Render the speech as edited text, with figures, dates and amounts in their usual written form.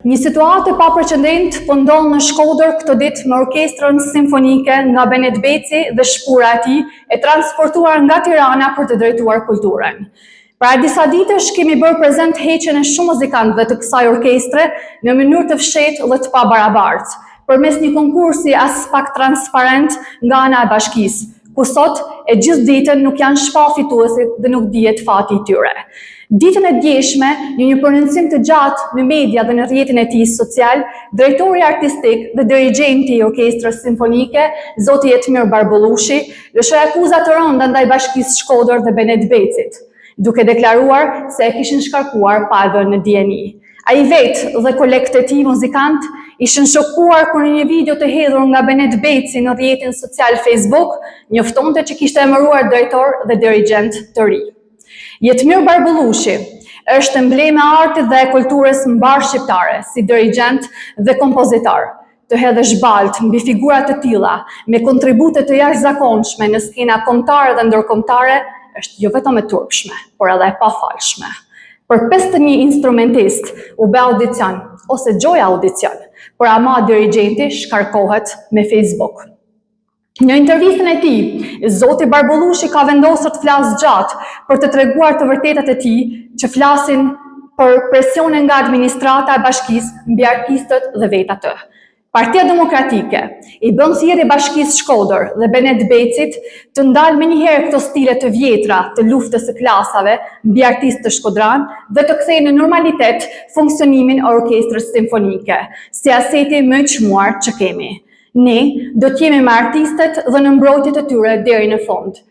Një situatë e papërqendent po ndodh në Shkodër këtë ditë me orkestrën simfonike nga Benet Beci dhe shpura e tij e transportuar nga Tirana për të drejtuar kulturën. Para disa ditësh kemi bërë prezent heqjen e shumë muzikantëve të kësaj orkestre në mënyrë të fshehtë dhe të pabarabartë, përmes një konkursi as pak transparent nga ana e bashkisë, ku sot e gjithë ditën nuk janë shpall fituesit dhe nuk dihet fati i tyre. Ditën e djeshme, në një prononcim të gjatë në media dhe në rrjetin e tij social, drejtori artistik dhe dirigjenti i orkestrës simfonike, zoti Jetmir Barbullushi, lëshoi akuza të rënda ndaj bashkisë Shkodër dhe Benet Becit, duke deklaruar se e kishin shkarkuar pa e vënë në dieni. Ai vetë dhe kolegët e tij muzikant ishin shokuar kur në një video të hedhur nga Benet Beci në rrjetin social Facebook, njoftonte që kishte emëruar drejtor dhe dirigjent të ri. Jetmir Barbullushi është embleme e artit dhe e kulturës mbar shqiptare, si dirigjent dhe kompozitor. Të hedhë zhbalt mbi figura të tilla, me kontribute të jashtëzakonshme në skena kombëtare dhe ndërkombëtare, është jo vetëm e turpshme, por edhe e pafalshme. Për 51 instrumentist u bë audicion, ose gjoja audicion, por ama dirigjenti shkarkohet me Facebook. Në intervistën e tij, zoti Barbullushi ka vendosur të flasë gjatë për të treguar të vërtetat e tij që flasin për presione nga administrata e bashkisë mbi artistët dhe vetë atë. Partia Demokratike i bën thirrje bashkisë Shkodër dhe Benet Becit të ndalë menjëherë këto stile të vjetra të luftës së klasave mbi artistë të shkodran dhe të kthejë në normalitet funksionimin e orkestrës simfonike, si aseti më i çmuar që kemi. Ne do të jemi me artistët dhe në mbrojtjet e tyre deri në fund.